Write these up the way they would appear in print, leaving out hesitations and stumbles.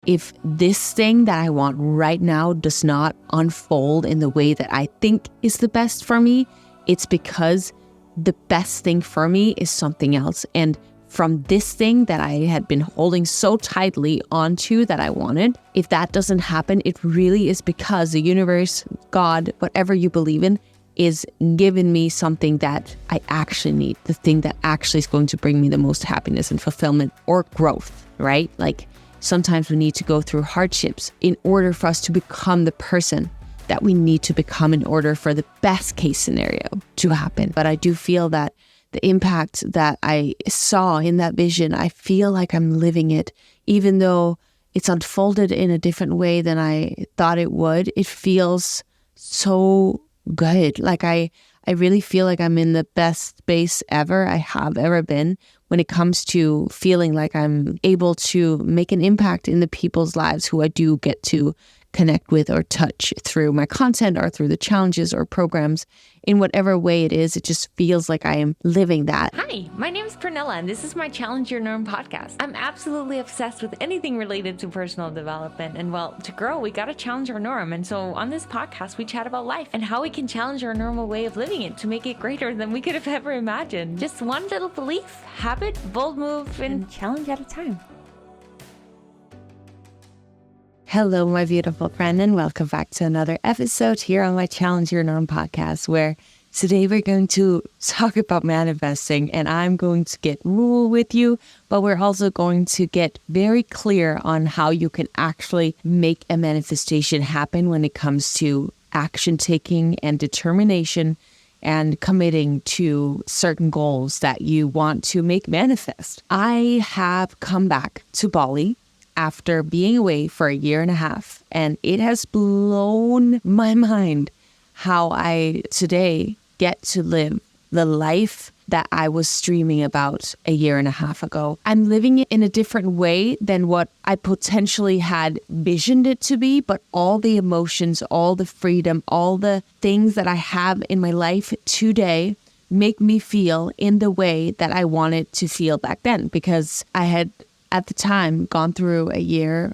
If this thing that I want right now does not unfold in the way that I think is the best for me, it's because the best thing for me is something else. And from this thing that I had been holding so tightly onto that I wanted, if that doesn't happen, it really is because the universe, God, whatever you believe in, is giving me something that I actually need, the thing that actually is going to bring me the most happiness and fulfillment or growth, right? Like sometimes we need to go through hardships in order for us to become the person that we need to become in order for the best case scenario to happen. But I do feel that the impact that I saw in that vision, I feel like I'm living it, even though it's unfolded in a different way than I thought it would. It feels so good. Like I really feel like I'm in the best space ever I have ever been when it comes to feeling like I'm able to make an impact in the people's lives who I do get to connect with or touch through my content or through the challenges or programs. In whatever way it is, it just feels like I am living that. Hi, my name is Pernilla, and this is my Challenge Your Norm podcast. I'm absolutely obsessed with anything related to personal development. And well, to grow, we got to challenge our norm. And so on this podcast, we chat about life and how we can challenge our normal way of living it to make it greater than we could have ever imagined. Just one little belief, habit, bold move, and challenge at a time. Hello, my beautiful friend, and welcome back to another episode here on my Challenge Your Norm podcast, where today we're going to talk about manifesting, and I'm going to get woo with you, but we're also going to get very clear on how you can actually make a manifestation happen when it comes to action taking and determination and committing to certain goals that you want to make manifest. I have come back to Bali after being away for a year and a half, and it has blown my mind how I today get to live the life that I was dreaming about a year and a half ago. I'm living it in a different way than what I potentially had visioned it to be, but all the emotions, all the freedom, all the things that I have in my life today make me feel in the way that I wanted to feel back then, because I had at the time gone through a year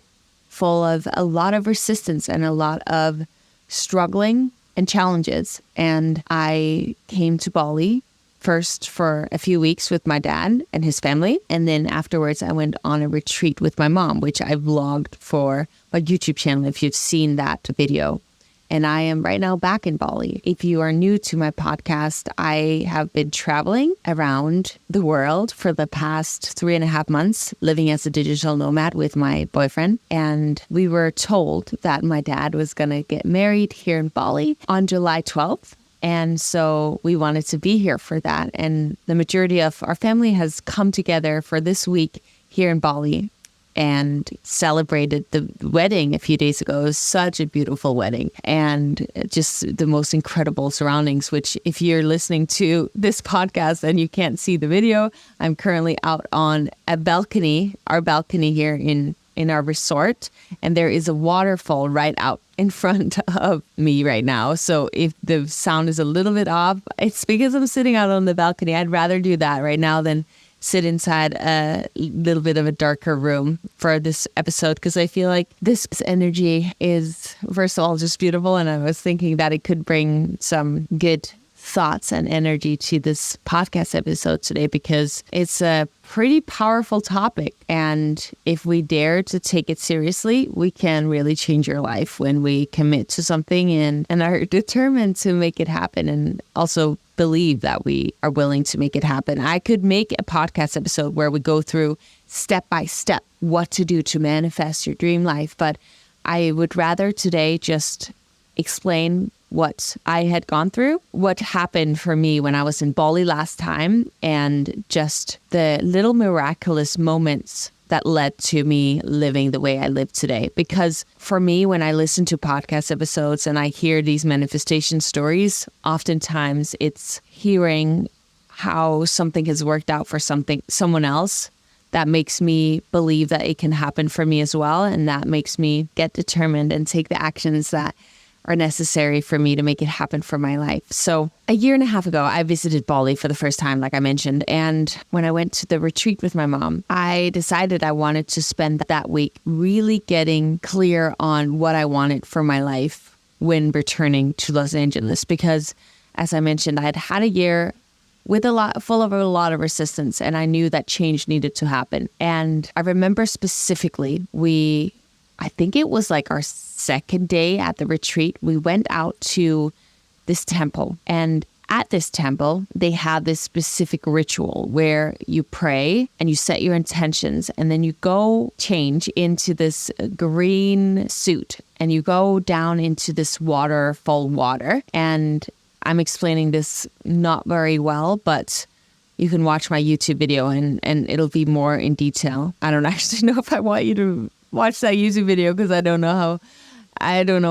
full of a lot of resistance and a lot of struggling and challenges. And I came to Bali first for a few weeks with my dad and his family. And then afterwards, I went on a retreat with my mom, which I vlogged for my YouTube channel if you've seen that video. And I am right now back in Bali. If you are new to my podcast, I have been traveling around the world for the past 3.5 months, living as a digital nomad with my boyfriend. And we were told that my dad was going to get married here in Bali on July 12th. And so we wanted to be here for that. And the majority of our family has come together for this week here in Bali and celebrated the wedding a few days ago. It was such a beautiful wedding and just the most incredible surroundings, which if you're listening to this podcast and you can't see the video, I'm currently out on a balcony, our balcony here in our resort, and there is a waterfall right out in front of me right now. So if the sound is a little bit off, it's because I'm sitting out on the balcony. I'd rather do that right now than sit inside a little bit of a darker room for this episode, because I feel like this energy is, first of all, just beautiful. And I was thinking that it could bring some good thoughts and energy to this podcast episode today, because it's a pretty powerful topic. And if we dare to take it seriously, we can really change your life when we commit to something and are determined to make it happen, and also believe that we are willing to make it happen. I could make a podcast episode where we go through step by step what to do to manifest your dream life, but I would rather today just explain what I had gone through, what happened for me when I was in Bali last time, and just the little miraculous moments that led to me living the way I live today. Because for me, when I listen to podcast episodes and I hear these manifestation stories, oftentimes it's hearing how something has worked out for someone else that makes me believe that it can happen for me as well. And that makes me get determined and take the actions that are necessary for me to make it happen for my life. So a year and a half ago, I visited Bali for the first time, like I mentioned. And when I went to the retreat with my mom, I decided I wanted to spend that week really getting clear on what I wanted for my life when returning to Los Angeles. Because as I mentioned, I had had a year with full of a lot of resistance, and I knew that change needed to happen. And I remember specifically, I think it was like our second day at the retreat, we went out to this temple. And at this temple, they have this specific ritual where you pray and you set your intentions, and then you go change into this green suit and you go down into this waterfall water. And I'm explaining this not very well, but you can watch my YouTube video and it'll be more in detail. I don't actually know if I want you to watch that YouTube video because I don't know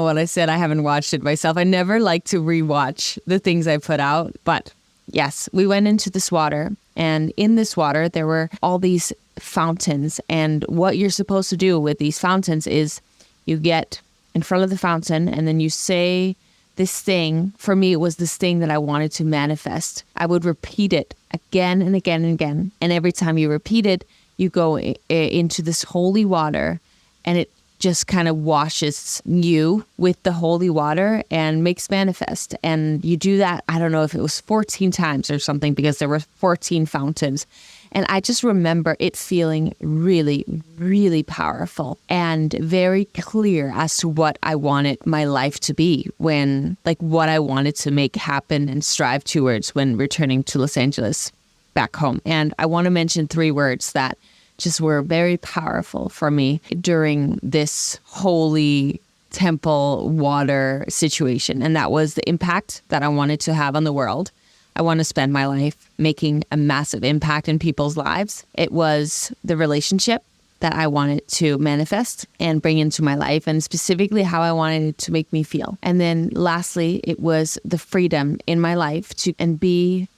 what I said. I haven't watched it myself. I never like to rewatch the things I put out. But yes, we went into this water, and in this water, there were all these fountains. And what you're supposed to do with these fountains is you get in front of the fountain and then you say this thing. For me, it was this thing that I wanted to manifest. I would repeat it again and again and again. And every time you repeat it, you go into this holy water, and it just kind of washes you with the holy water and makes manifest. And you do that, I don't know if it was 14 times or something, because there were 14 fountains. And I just remember it feeling really, really powerful and very clear as to what I wanted my life to be what I wanted to make happen and strive towards when returning to Los Angeles back home. And I want to mention 3 words that just were very powerful for me during this holy temple water situation. And that was the impact that I wanted to have on the world. I want to spend my life making a massive impact in people's lives. It was the relationship that I wanted to manifest and bring into my life, and specifically how I wanted it to make me feel. And then lastly, it was the freedom in my life to be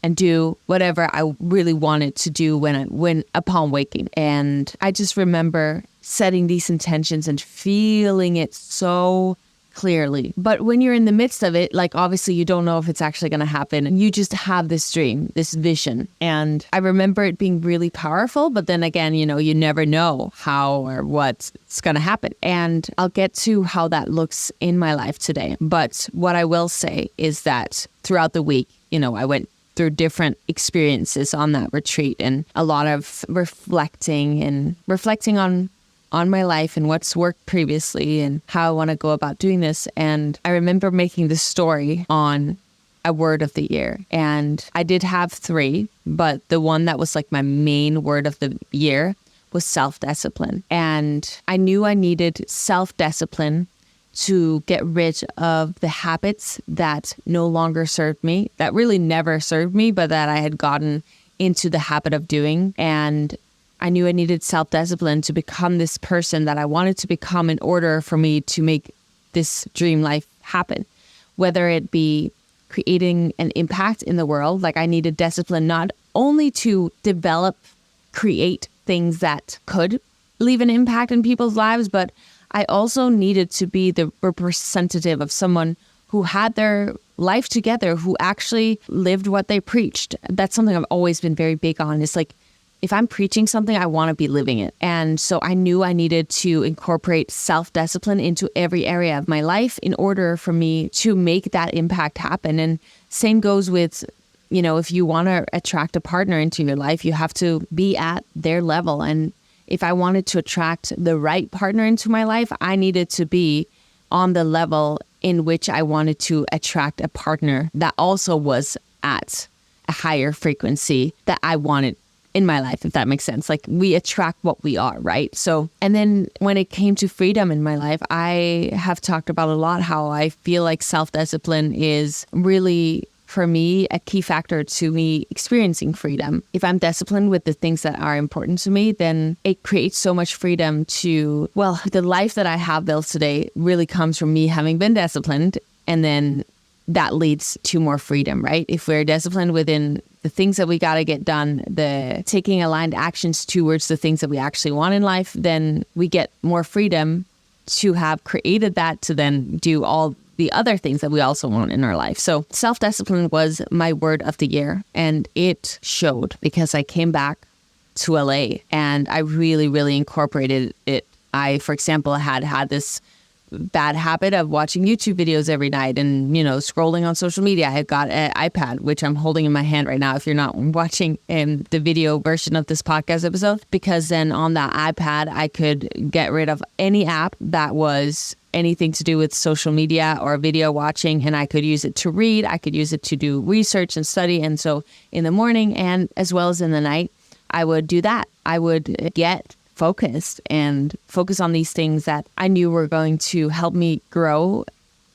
and do whatever I really wanted to do when upon waking. And I just remember setting these intentions and feeling it so clearly. But when you're in the midst of it, like obviously you don't know if it's actually going to happen. And you just have this dream, this vision. And I remember it being really powerful. But then again, you never know how or what's going to happen. And I'll get to how that looks in my life today. But what I will say is that throughout the week, I went through different experiences on that retreat, and a lot of reflecting on my life and what's worked previously and how I want to go about doing this. And I remember making this story on a word of the year. And I did have 3, but the one that was like my main word of the year was self-discipline. And I knew I needed self-discipline to get rid of the habits that no longer served me, that really never served me, but that I had gotten into the habit of doing. And I knew I needed self-discipline to become this person that I wanted to become in order for me to make this dream life happen, whether it be creating an impact in the world. Like I needed discipline not only to create things that could leave an impact in people's lives, but I also needed to be the representative of someone who had their life together, who actually lived what they preached. That's something I've always been very big on. It's like, if I'm preaching something, I want to be living it. And so I knew I needed to incorporate self-discipline into every area of my life in order for me to make that impact happen. And same goes with, if you want to attract a partner into your life, you have to be at their level. And if I wanted to attract the right partner into my life, I needed to be on the level in which I wanted to attract a partner that also was at a higher frequency that I wanted in my life, if that makes sense. Like we attract what we are, right? So, and then when it came to freedom in my life, I have talked about a lot how I feel like self-discipline is really, for me, a key factor to me experiencing freedom. If I'm disciplined with the things that are important to me, then it creates so much freedom the life that I have built today really comes from me having been disciplined. And then that leads to more freedom, right? If we're disciplined within the things that we got to get done, the taking aligned actions towards the things that we actually want in life, then we get more freedom to have created that, to then do all the other things that we also want in our life. So self-discipline was my word of the year, and it showed because I came back to LA and I really, really incorporated it. I, for example, had this bad habit of watching YouTube videos every night and, scrolling on social media. I had got an iPad, which I'm holding in my hand right now if you're not watching the video version of this podcast episode, because then on that iPad, I could get rid of any app that was anything to do with social media or video watching, and I could use it to read. I could use it to do research and study. And so in the morning and as well as in the night, I would do that. I would get focused and focus on these things that I knew were going to help me grow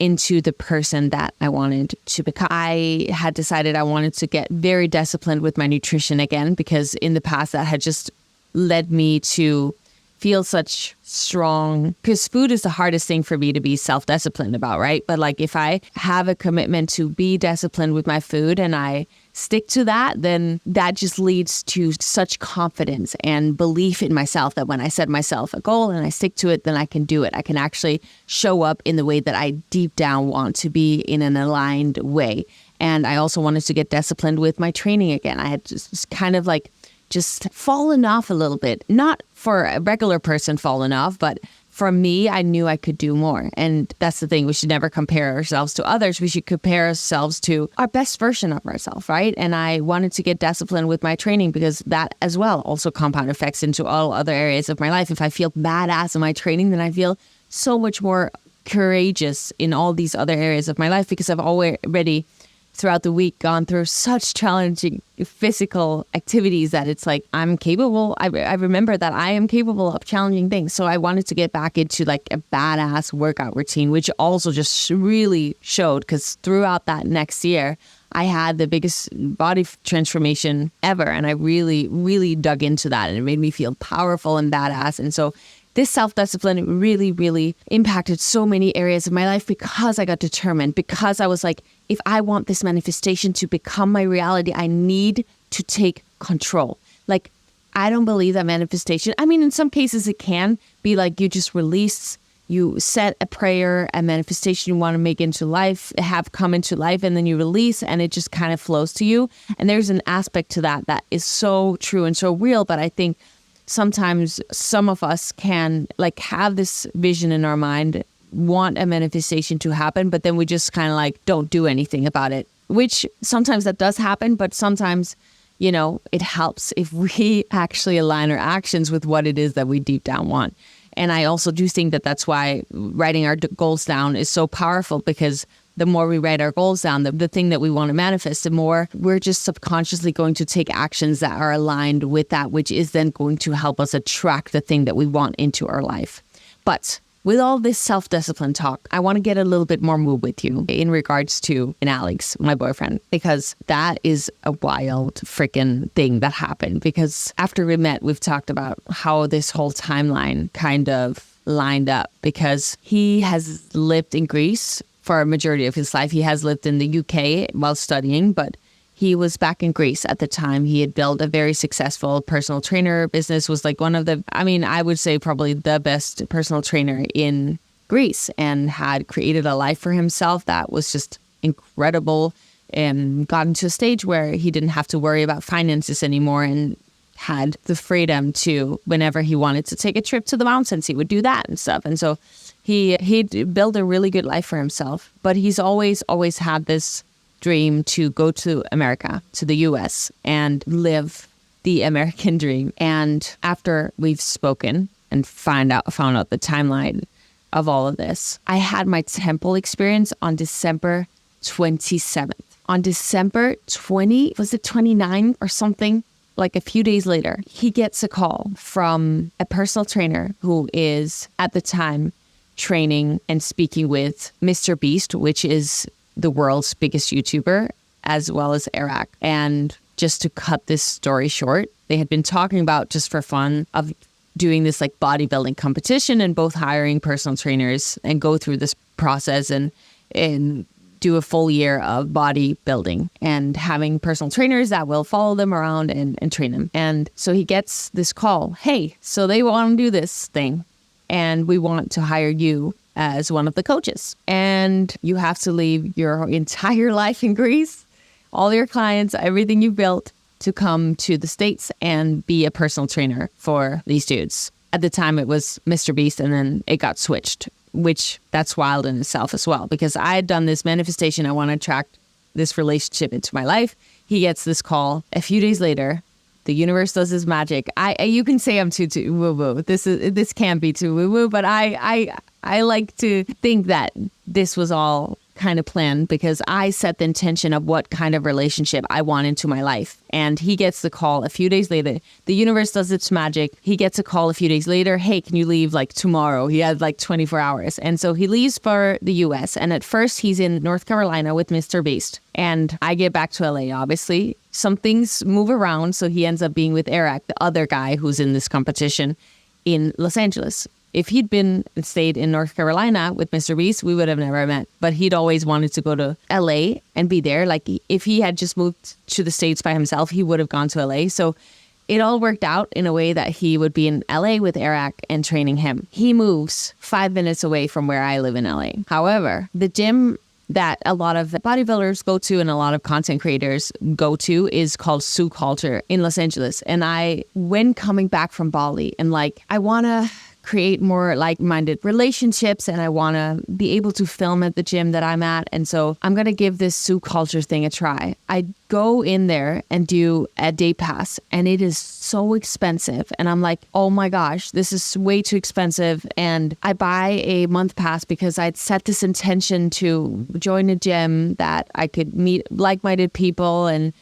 into the person that I wanted to become. I had decided I wanted to get very disciplined with my nutrition again, because in the past that had just led me to feel such strong, because food is the hardest thing for me to be self-disciplined about, right? But like if I have a commitment to be disciplined with my food and I stick to that, then that just leads to such confidence and belief in myself that when I set myself a goal and I stick to it, then I can do it. I can actually show up in the way that I deep down want to be, in an aligned way. And I also wanted to get disciplined with my training again. I had just kind of like just fallen off a little bit, not for a regular person fallen off, but for me, I knew I could do more. And that's the thing. We should never compare ourselves to others. We should compare ourselves to our best version of ourselves, right? And I wanted to get disciplined with my training because that as well also compound effects into all other areas of my life. If I feel badass in my training, then I feel so much more courageous in all these other areas of my life, because I've already throughout the week gone through such challenging physical activities that it's like I'm capable. I remember that I am capable of challenging things. So I wanted to get back into like a badass workout routine, which also just really showed, because throughout that next year, I had the biggest body transformation ever. And I really, really dug into that, and it made me feel powerful and badass. And so this self-discipline really, really impacted so many areas of my life, because I got determined, because I was like, if I want this manifestation to become my reality, I need to take control. Like, I don't believe that manifestation, I mean, in some cases it can be like you just release, you set a prayer, a manifestation you want to make into life, have come into life, and then you release and it just kind of flows to you. And there's an aspect to that that is so true and so real. But I think sometimes some of us can like have this vision in our mind, want a manifestation to happen, but then we just kind of like don't do anything about it, which sometimes that does happen. But sometimes, it helps if we actually align our actions with what it is that we deep down want. And I also do think that that's why writing our goals down is so powerful, because the more we write our goals down, the thing that we want to manifest, the more we're just subconsciously going to take actions that are aligned with that, which is then going to help us attract the thing that we want into our life. But with all this self-discipline talk, I want to get a little bit more moved with you in regards to Alex, my boyfriend, because that is a wild freaking thing that happened. Because after we met, we've talked about how this whole timeline kind of lined up, because he has lived in Greece for a majority of his life. He has lived in the UK while studying, but he was back in Greece at the time. He had built a very successful personal trainer business, was like one of the, I would say probably the best personal trainer in Greece, and had created a life for himself that was just incredible, and gotten to a stage where he didn't have to worry about finances anymore, and had the freedom to, whenever he wanted to take a trip to the mountains, he would do that and stuff. And so he'd built a really good life for himself, but he's always had this dream to go to America, to the US, and live the American dream. And after we've spoken and found out the timeline of all of this, I had my temple experience on December 27th. On December 29th or something, like a few days later, he gets a call from a personal trainer who is at the time training and speaking with Mr. Beast, which is the world's biggest YouTuber, as well as Eric. And just to cut this story short, they had been talking about, just for fun, of doing this like bodybuilding competition, and both hiring personal trainers and go through this process and do a full year of bodybuilding, and having personal trainers that will follow them around and train them. And so he gets this call, hey, so they want to do this thing, and we want to hire you as one of the coaches. And you have to leave your entire life in Greece, all your clients, everything you built, to come to the States and be a personal trainer for these dudes. At the time, it was Mr. Beast, and then it got switched, which that's wild in itself as well, because I had done this manifestation. I want to attract this relationship into my life. He gets this call a few days later. The universe does its magic. You can say I'm too woo woo. This can't be too woo woo, but I like to think that this was all kind of planned, because I set the intention of what kind of relationship I want into my life. And he gets the call a few days later. The universe does its magic. He gets a call a few days later. Hey, can you leave like tomorrow? He had like 24 hours. And so he leaves for the US. And at first he's in North Carolina with Mr. Beast. And I get back to LA, obviously. Some things move around. So he ends up being with Eric, the other guy who's in this competition, in Los Angeles. If he'd stayed in North Carolina with Mr. Beast, we would have never met. But he'd always wanted to go to LA and be there. Like if he had just moved to the States by himself, he would have gone to LA. So it all worked out in a way that he would be in LA with Eric and training him. He moves 5 minutes away from where I live in LA. However, the gym that a lot of bodybuilders go to and a lot of content creators go to is called Sioux Culture in Los Angeles. And when coming back from Bali, and like, I want to create more like-minded relationships, and I want to be able to film at the gym that I'm at. And so I'm going to give this Sioux Culture thing a try. I go in there and do a day pass, and it is so expensive. And I'm like, oh my gosh, this is way too expensive. And I buy a month pass because I'd set this intention to join a gym that I could meet like-minded people and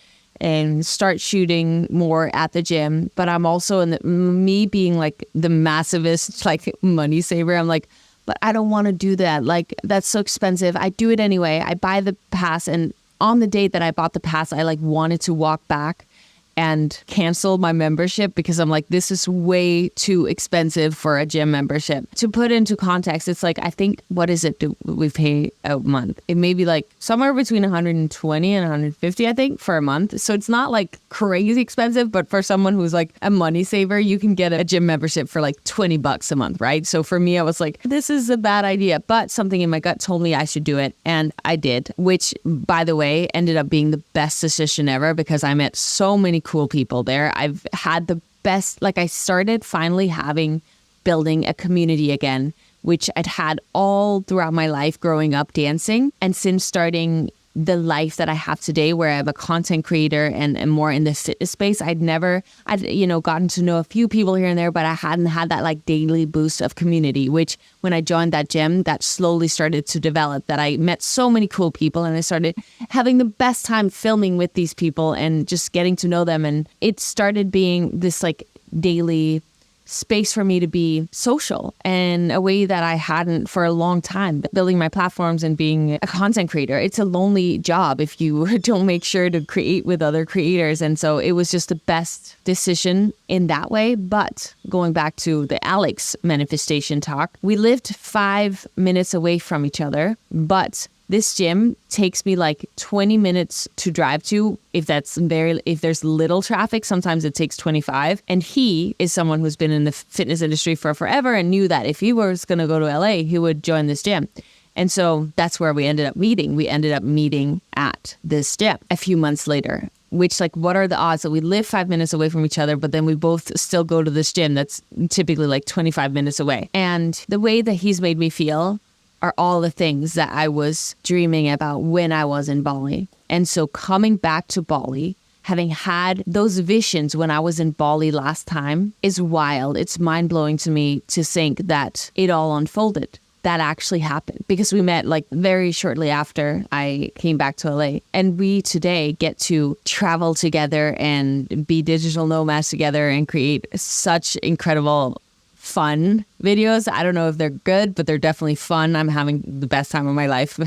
start shooting more at the gym. But I'm also me being like the massivist, like money saver. I'm like, but I don't want to do that. Like, that's so expensive. I do it anyway. I buy the pass. And on the day that I bought the pass, I like wanted to walk back and cancel my membership, because I'm like, this is way too expensive for a gym membership. To put into context, it's like, I think, what is it do we pay a month? It may be like somewhere between 120 and 150, I think, for a month. So it's not like crazy expensive, but for someone who's like a money saver, you can get a gym membership for like $20 a month, right? So for me, I was like, this is a bad idea, but something in my gut told me I should do it. And I did, which, by the way, ended up being the best decision ever, because I met so many cool people there. I've had the best, like I started finally building a community again, which I'd had all throughout my life growing up dancing. And since starting the life that I have today, where I'm a content creator and more in the fitness space, I'd gotten to know a few people here and there, but I hadn't had that like daily boost of community, which when I joined that gym, that slowly started to develop, that I met so many cool people, and I started having the best time filming with these people and just getting to know them. And it started being this like daily space for me to be social in a way that I hadn't for a long time. Building my platforms and being a content creator, it's a lonely job if you don't make sure to create with other creators. And so it was just the best decision in that way. But going back to the Alex manifestation talk, we lived 5 minutes away from each other, but this gym takes me like 20 minutes to drive to. If there's little traffic, sometimes it takes 25. And he is someone who's been in the fitness industry for forever and knew that if he was going to go to LA, he would join this gym. And so that's where we ended up meeting. We ended up meeting at this gym a few months later, which like, what are the odds that we live 5 minutes away from each other, but then we both still go to this gym that's typically like 25 minutes away. And the way that he's made me feel are all the things that I was dreaming about when I was in Bali. And so coming back to Bali, having had those visions when I was in Bali last time, is wild. It's mind-blowing to me to think that it all unfolded. That actually happened, because we met like very shortly after I came back to LA. And we today get to travel together and be digital nomads together and create such incredible fun videos. I don't know if they're good, but they're definitely fun. I'm having the best time of my life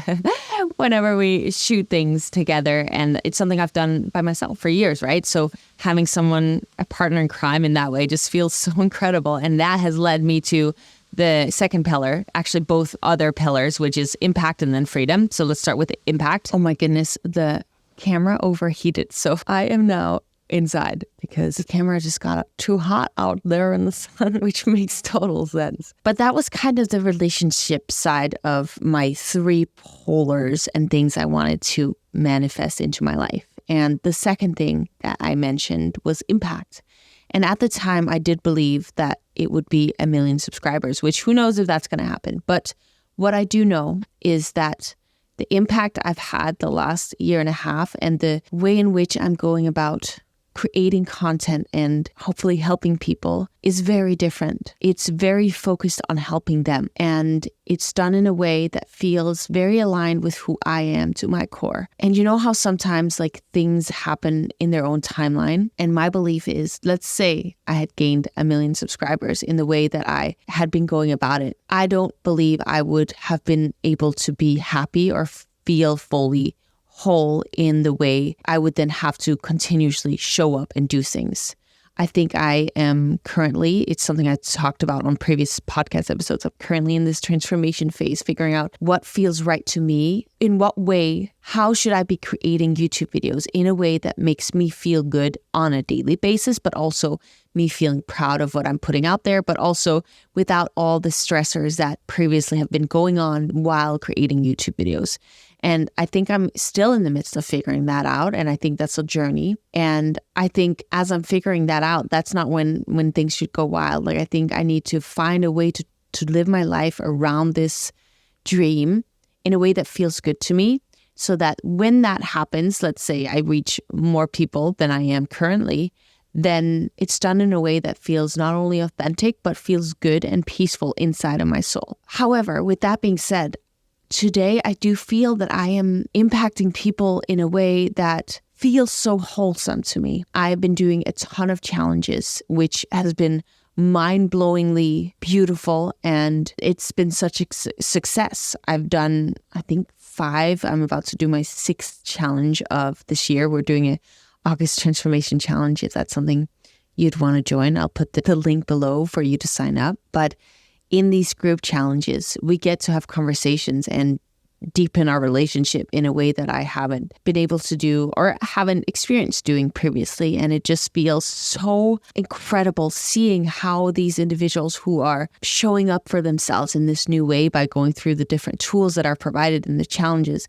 whenever we shoot things together. And it's something I've done by myself for years, right? So having a partner in crime in that way just feels so incredible. And that has led me to the second pillar, actually both other pillars, which is impact and then freedom. So let's start with impact. Oh my goodness, the camera overheated. So I am now inside because the camera just got too hot out there in the sun, which makes total sense. But that was kind of the relationship side of my 3 polars and things I wanted to manifest into my life. And the second thing that I mentioned was impact. And at the time, I did believe that it would be 1 million subscribers, which who knows if that's going to happen. But what I do know is that the impact I've had the last year and a half and the way in which I'm going about creating content and hopefully helping people is very different. It's very focused on helping them. And it's done in a way that feels very aligned with who I am to my core. And you know how sometimes like things happen in their own timeline? And my belief is, let's say I had gained 1 million subscribers in the way that I had been going about it. I don't believe I would have been able to be happy or feel fully whole in the way I would then have to continuously show up and do things. I think I am currently, it's something I talked about on previous podcast episodes, I'm currently in this transformation phase, figuring out what feels right to me, in what way, how should I be creating YouTube videos in a way that makes me feel good on a daily basis, but also me feeling proud of what I'm putting out there, but also without all the stressors that previously have been going on while creating YouTube videos. And I think I'm still in the midst of figuring that out. And I think that's a journey. And I think as I'm figuring that out, that's not when things should go wild. Like I think I need to find a way to live my life around this dream in a way that feels good to me. So that when that happens, let's say I reach more people than I am currently, then it's done in a way that feels not only authentic, but feels good and peaceful inside of my soul. However, with that being said, today, I do feel that I am impacting people in a way that feels so wholesome to me. I've been doing a ton of challenges, which has been mind-blowingly beautiful, and it's been such a success. I've done, I think, 5. I'm about to do my 6th challenge of this year. We're doing a August Transformation Challenge. If that's something you'd want to join, I'll put the link below for you to sign up. But in these group challenges, we get to have conversations and deepen our relationship in a way that I haven't been able to do or haven't experienced doing previously. And it just feels so incredible seeing how these individuals who are showing up for themselves in this new way by going through the different tools that are provided in the challenges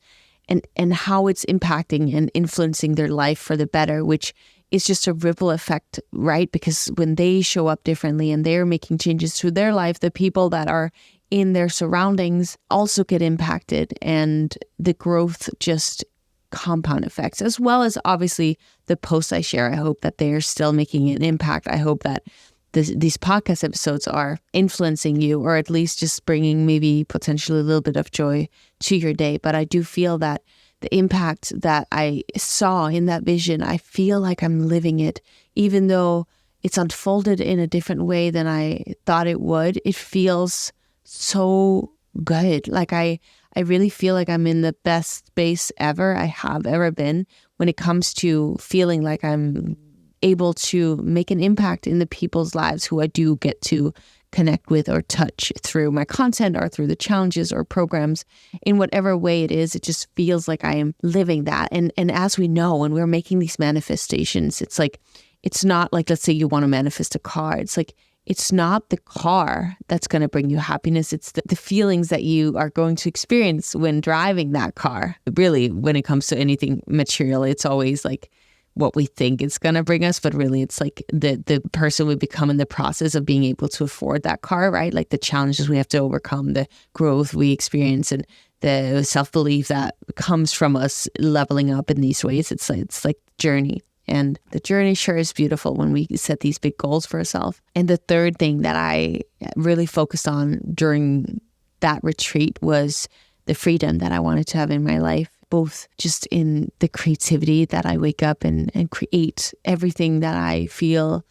and how it's impacting and influencing their life for the better, which is just a ripple effect, right? Because when they show up differently and they're making changes to their life, the people that are in their surroundings also get impacted, and the growth just compound effects, as well as obviously the posts I share. I hope that they are still making an impact. I hope that these podcast episodes are influencing you, or at least just bringing maybe potentially a little bit of joy to your day. But I do feel that the impact that I saw in that vision, I feel like I'm living it, even though it's unfolded in a different way than I thought it would. It feels so good. Like I really feel like I'm in the best space ever I have ever been when it comes to feeling like I'm able to make an impact in the people's lives who I do get to connect with or touch through my content or through the challenges or programs. In whatever way it is, it just feels like I am living that. And as we know, when we're making these manifestations, it's like, it's not like, let's say you want to manifest a car. It's like, it's not the car that's going to bring you happiness. It's the feelings that you are going to experience when driving that car. Really, when it comes to anything material, it's always like what we think it's going to bring us, but really it's like the person we become in the process of being able to afford that car, right? Like the challenges we have to overcome, the growth we experience, and the self-belief that comes from us leveling up in these ways. It's like journey. And the journey sure is beautiful when we set these big goals for ourselves. And the third thing that I really focused on during that retreat was the freedom that I wanted to have in my life, both just in the creativity that I wake up and create everything that I feel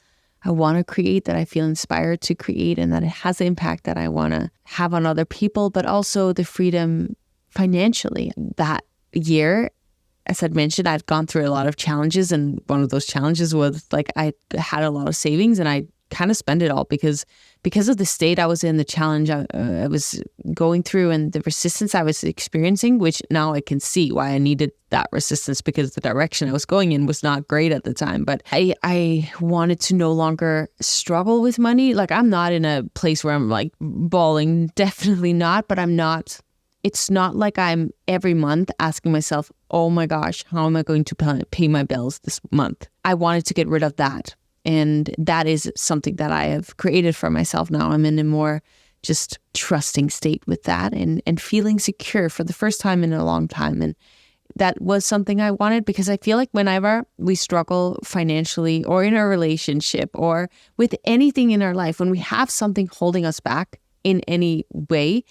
I want to create, that I feel inspired to create, and that it has impact that I want to have on other people, but also the freedom financially. That year, as I'd mentioned, I'd gone through a lot of challenges, and one of those challenges was like I had a lot of savings and I kind of spend it all because of the state I was in, the challenge I was going through, and the resistance I was experiencing, which now I can see why I needed that resistance, because the direction I was going in was not great at the time. But I wanted to no longer struggle with money. Like, I'm not in a place where I'm like bawling, definitely not, but it's not like I'm every month asking myself, oh my gosh, how am I going to pay my bills this month? I wanted to get rid of that. And that is something that I have created for myself now. I'm in a more just trusting state with that and feeling secure for the first time in a long time. And that was something I wanted, because I feel like whenever we struggle financially or in a relationship or with anything in our life, when we have something holding us back in any way,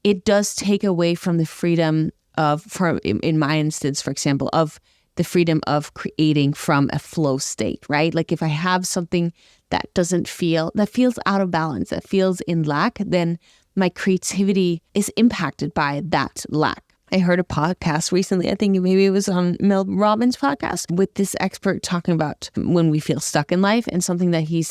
it does take away from the freedom in my instance, for example, of the freedom of creating from a flow state, right? Like, if I have something that feels out of balance, that feels in lack, then my creativity is impacted by that lack. I heard a podcast recently, I think maybe it was on Mel Robbins' podcast, with this expert talking about when we feel stuck in life. And something that he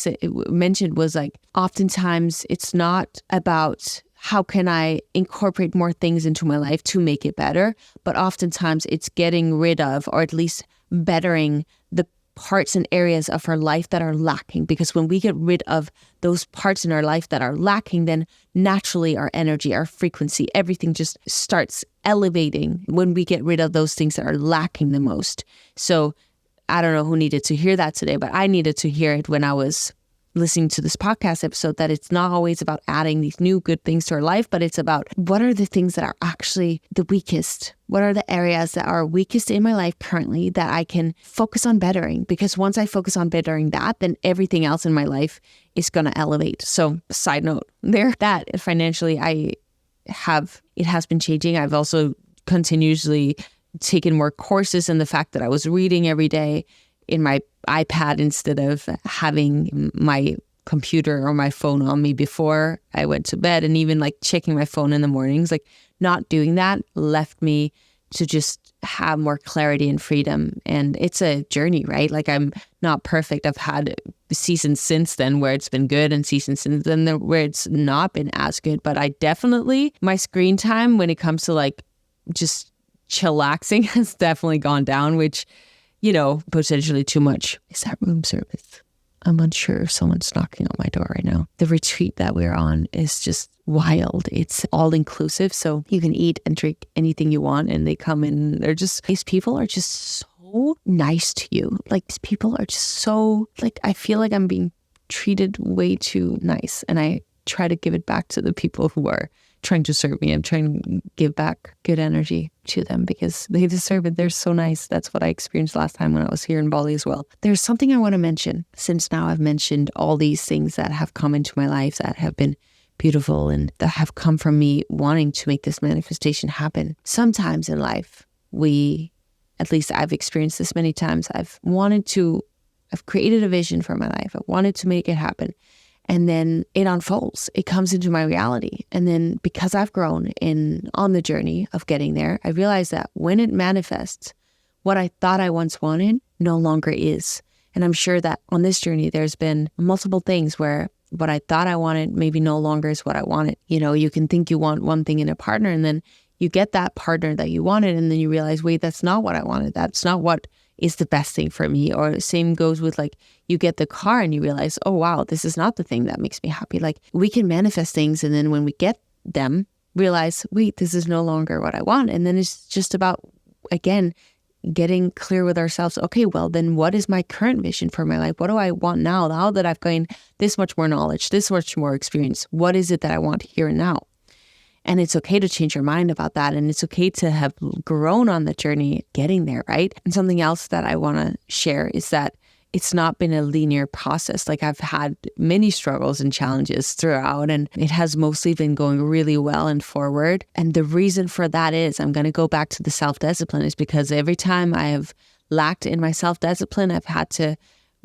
mentioned was like, oftentimes it's not about how can I incorporate more things into my life to make it better? But oftentimes it's getting rid of, or at least bettering, the parts and areas of our life that are lacking. Because when we get rid of those parts in our life that are lacking, then naturally our energy, our frequency, everything just starts elevating when we get rid of those things that are lacking the most. So I don't know who needed to hear that today, but I needed to hear it when I was listening to this podcast episode, that it's not always about adding these new good things to our life, but it's about what are the things that are actually the weakest? What are the areas that are weakest in my life currently that I can focus on bettering? Because once I focus on bettering that, then everything else in my life is going to elevate. So side note there, that financially it has been changing. I've also continuously taken more courses, and the fact that I was reading every day in my iPad instead of having my computer or my phone on me before I went to bed, and even like checking my phone in the mornings, like not doing that left me to just have more clarity and freedom. And it's a journey, right? Like, I'm not perfect. I've had seasons since then where it's been good, and seasons since then where it's not been as good. But I definitely, my screen time when it comes to like just chillaxing has definitely gone down, which, potentially too much. Is that room service? I'm unsure if someone's knocking on my door right now. The retreat that we're on is just wild. It's all inclusive. So you can eat and drink anything you want, and they come in. These people are just so nice to you. Like, these people are just so, like, I feel like I'm being treated way too nice. And I try to give it back to the people who are trying to serve me. I'm trying to give back good energy to them because they deserve it. They're so nice. That's what I experienced last time when I was here in Bali as well. There's something I want to mention, since now I've mentioned all these things that have come into my life that have been beautiful and that have come from me wanting to make this manifestation happen. Sometimes in life, at least I've experienced this many times, I've created a vision for my life. I wanted to make it happen. And then it unfolds. It comes into my reality. And then because I've grown on the journey of getting there, I realize that when it manifests, what I thought I once wanted no longer is. And I'm sure that on this journey, there's been multiple things where what I thought I wanted maybe no longer is what I wanted. You can think you want one thing in a partner, and then you get that partner that you wanted, and then you realize, wait, that's not what I wanted. That's not what is the best thing for me. Or same goes with, like, you get the car and you realize, oh wow, this is not the thing that makes me happy. Like, we can manifest things, and then when we get them, realize, wait, this is no longer what I want. And then it's just about, again, getting clear with ourselves. Okay, well, then what is my current vision for my life? What do I want now that I've gained this much more knowledge, this much more experience? What is it that I want here and now? And it's okay to change your mind about that. And it's okay to have grown on the journey getting there, right? And something else that I want to share is that it's not been a linear process. Like, I've had many struggles and challenges throughout, and it has mostly been going really well and forward. And the reason for that is, I'm going to go back to the self-discipline, is because every time I have lacked in my self-discipline, I've had to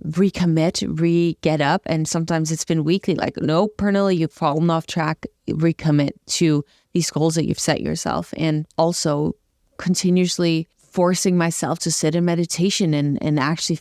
recommit, get up. And sometimes it's been weekly, like, no, Pernilla, you've fallen off track, recommit to these goals that you've set yourself. And also continuously forcing myself to sit in meditation and actually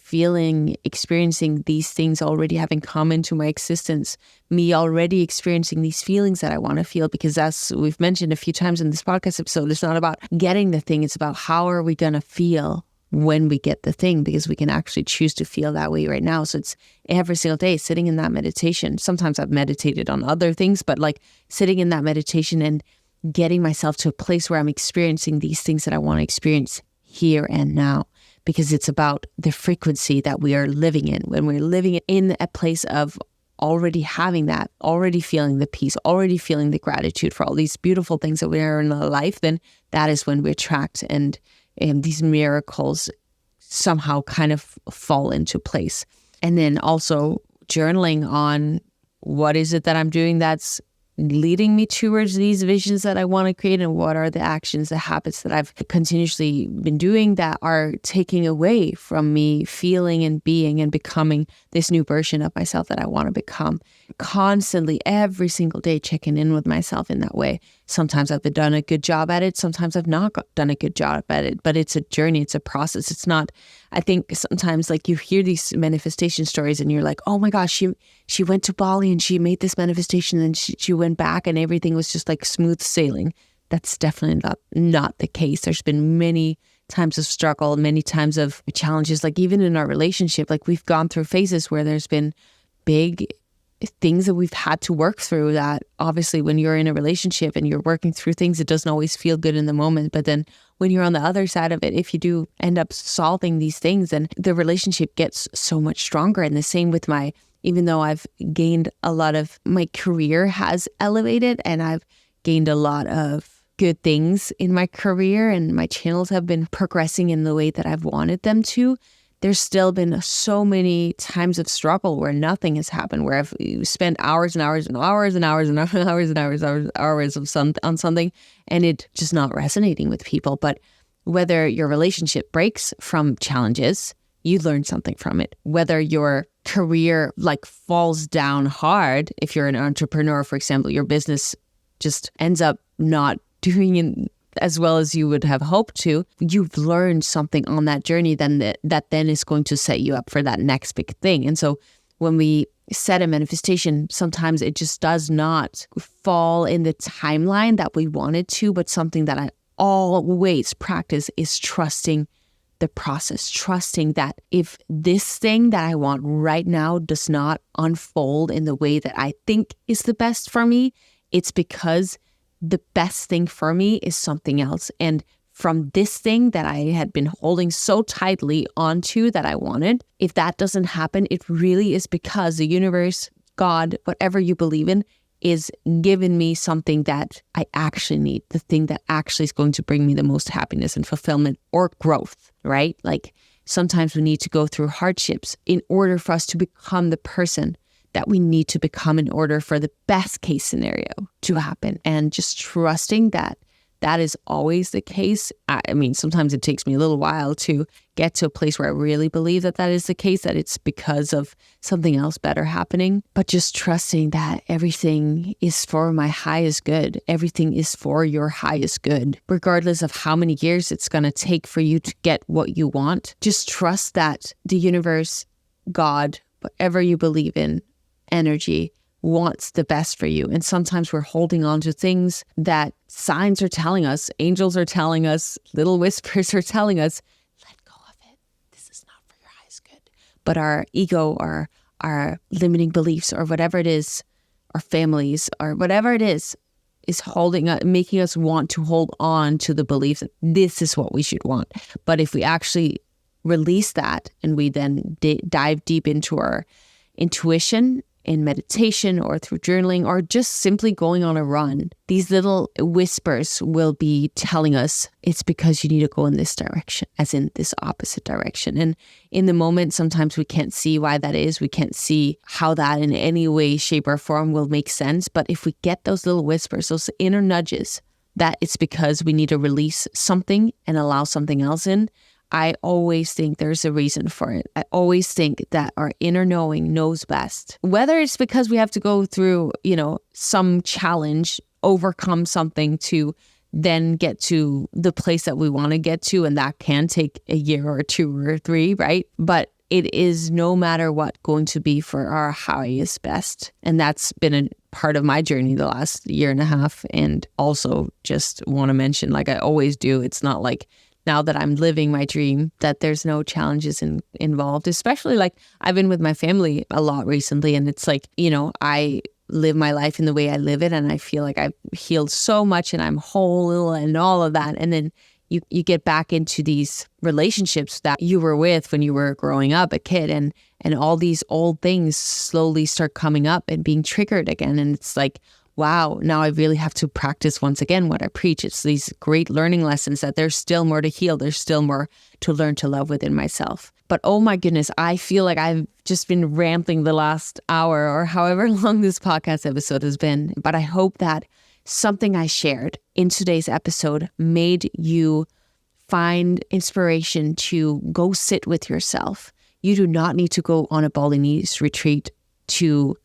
experiencing these things already having come into my existence, me already experiencing these feelings that I want to feel, because as we've mentioned a few times in this podcast episode, it's not about getting the thing, it's about how are we going to feel when we get the thing, because we can actually choose to feel that way right now. So it's every single day sitting in that meditation. Sometimes I've meditated on other things, but like sitting in that meditation and getting myself to a place where I'm experiencing these things that I want to experience here and now, because it's about the frequency that we are living in. When we're living in a place of already having that, already feeling the peace, already feeling the gratitude for all these beautiful things that we are in our life, then that is when we attract and these miracles somehow kind of fall into place. And then also journaling on what is it that I'm doing that's leading me towards these visions that I want to create, and what are the actions, the habits that I've continuously been doing that are taking away from me feeling and being and becoming this new version of myself that I want to become. Constantly, every single day, checking in with myself in that way. Sometimes I've done a good job at it. Sometimes I've not done a good job at it, but it's a journey. It's a process. It's not, I think sometimes like you hear these manifestation stories and you're like, oh my gosh, she went to Bali and she made this manifestation and she went back and everything was just like smooth sailing. That's definitely not the case. There's been many times of struggle, many times of challenges, like even in our relationship, like we've gone through phases where there's been big things that we've had to work through, that obviously when you're in a relationship and you're working through things, it doesn't always feel good in the moment. But then when you're on the other side of it, if you do end up solving these things, then the relationship gets so much stronger. And the same with even though I've gained a lot of, my career has elevated and I've gained a lot of good things in my career and my channels have been progressing in the way that I've wanted them to, there's still been so many times of struggle where nothing has happened, where I've spent hours and hours and hours and hours and hours and hours on something and it just not resonating with people. But whether your relationship breaks from challenges, you learn something from it. Whether your career like falls down hard, if you're an entrepreneur, for example, your business just ends up not doing as well as you would have hoped to, you've learned something on that journey that then is going to set you up for that next big thing. And so when we set a manifestation, sometimes it just does not fall in the timeline that we wanted to, but something that I always practice is trusting the process, trusting that if this thing that I want right now does not unfold in the way that I think is the best for me, it's because the best thing for me is something else. And from this thing that I had been holding so tightly onto that I wanted, if that doesn't happen, it really is because the universe, God, whatever you believe in, is giving me something that I actually need, the thing that actually is going to bring me the most happiness and fulfillment or growth, right? Like sometimes we need to go through hardships in order for us to become the person that we need to become in order for the best case scenario to happen. And just trusting that that is always the case. I mean, sometimes it takes me a little while to get to a place where I really believe that that is the case, that it's because of something else better happening. But just trusting that everything is for my highest good. Everything is for your highest good, regardless of how many years it's going to take for you to get what you want. Just trust that the universe, God, whatever you believe in, energy, wants the best for you. And sometimes we're holding on to things that signs are telling us, angels are telling us, little whispers are telling us, let go of it. This is not for your highest good. But our ego or our limiting beliefs or whatever it is, our families or whatever it is holding us, making us want to hold on to the belief that this is what we should want. But if we actually release that and we then dive deep into our intuition in meditation or through journaling or just simply going on a run, these little whispers will be telling us it's because you need to go in this direction, as in this opposite direction. And in the moment, sometimes we can't see why that is. We can't see how that in any way, shape, or form will make sense. But if we get those little whispers, those inner nudges, that it's because we need to release something and allow something else in, I always think there's a reason for it. I always think that our inner knowing knows best. Whether it's because we have to go through, some challenge, overcome something to then get to the place that we want to get to. And that can take a year or 2 or 3, right? But it is no matter what going to be for our highest best. And that's been a part of my journey the last year and a half. And also just want to mention, like I always do, it's not like now that I'm living my dream that there's no challenges involved, especially like I've been with my family a lot recently. And it's like, I live my life in the way I live it. And I feel like I've healed so much and I'm whole and all of that. And then you get back into these relationships that you were with when you were growing up, a kid, and all these old things slowly start coming up and being triggered again. And it's like, wow, now I really have to practice once again what I preach. It's these great learning lessons that there's still more to heal. There's still more to learn to love within myself. But oh my goodness, I feel like I've just been rambling the last hour or however long this podcast episode has been. But I hope that something I shared in today's episode made you find inspiration to go sit with yourself. You do not need to go on a Balinese retreat to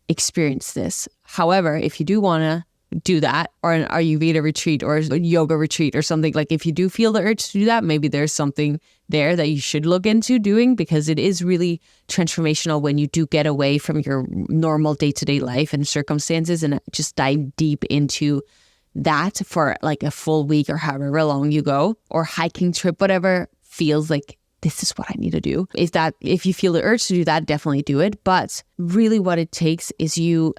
experience this. However, if you do want to do that, or an Ayurveda retreat or a yoga retreat or something, like if you do feel the urge to do that, maybe there's something there that you should look into doing, because it is really transformational when you do get away from your normal day-to-day life and circumstances and just dive deep into that for like a full week or however long you go, or hiking trip, whatever feels like this is what I need to do. Is that if you feel the urge to do that, definitely do it. But really what it takes is you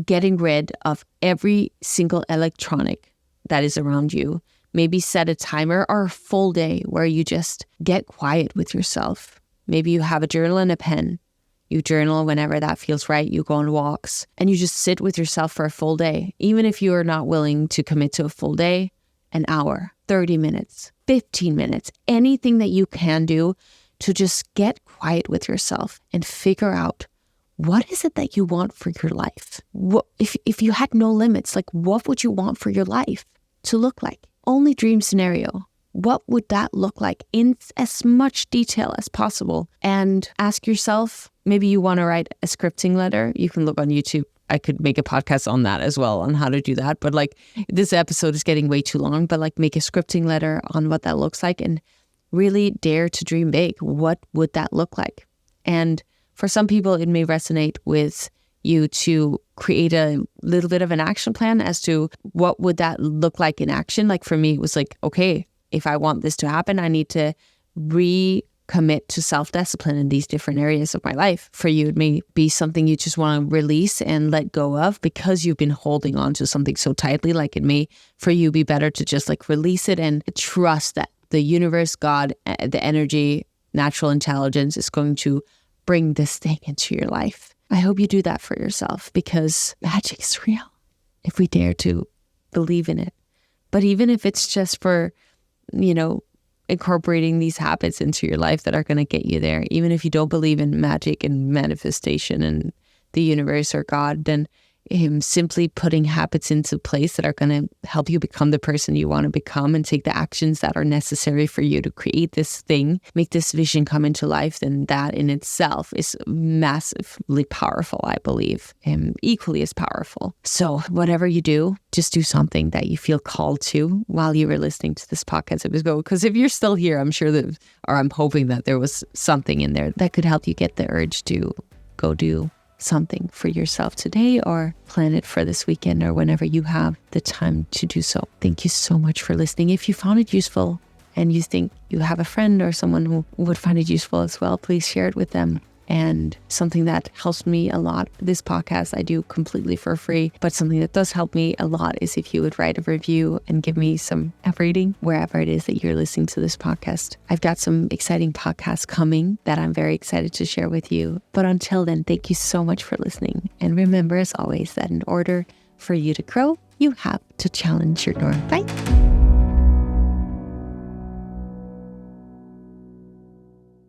getting rid of every single electronic that is around you. Maybe set a timer or a full day where you just get quiet with yourself. Maybe you have a journal and a pen. You journal whenever that feels right. You go on walks and you just sit with yourself for a full day. Even if you are not willing to commit to a full day, an hour, 30 minutes, 15 minutes, anything that you can do to just get quiet with yourself and figure out, what is it that you want for your life? What, if you had no limits, like what would you want for your life to look like? Only dream scenario. What would that look like in as much detail as possible? And ask yourself, maybe you want to write a scripting letter. You can look on YouTube. I could make a podcast on that as well, on how to do that. But like this episode is getting way too long, but like make a scripting letter on what that looks like and really dare to dream big. What would that look like? And for some people, it may resonate with you to create a little bit of an action plan as to what would that look like in action. Like for me, it was like, okay, if I want this to happen, I need to recommit to self-discipline in these different areas of my life. For you, it may be something you just want to release and let go of because you've been holding on to something so tightly. Like it may, for you, be better to just like release it and trust that the universe, God, the energy, natural intelligence is going to bring this thing into your life. I hope you do that for yourself, because magic is real if we dare to believe in it. But even if it's just for, incorporating these habits into your life that are going to get you there, even if you don't believe in magic and manifestation and the universe or God, then simply putting habits into place that are going to help you become the person you want to become and take the actions that are necessary for you to create this thing, make this vision come into life, then that in itself is massively powerful, I believe, and equally as powerful. So whatever you do, just do something that you feel called to while you were listening to this podcast episode. Because if you're still here, I'm sure that, or I'm hoping that there was something in there that could help you get the urge to go do something for yourself today, or plan it for this weekend, or whenever you have the time to do so. Thank you so much for listening. If you found it useful and you think you have a friend or someone who would find it useful as well, please share it with them. And something that helps me a lot, this podcast I do completely for free, but something that does help me a lot is if you would write a review and give me some rating wherever it is that you're listening to this podcast. I've got some exciting podcasts coming that I'm very excited to share with you. But until then, thank you so much for listening. And remember, as always, that in order for you to grow, you have to challenge your norm. Bye.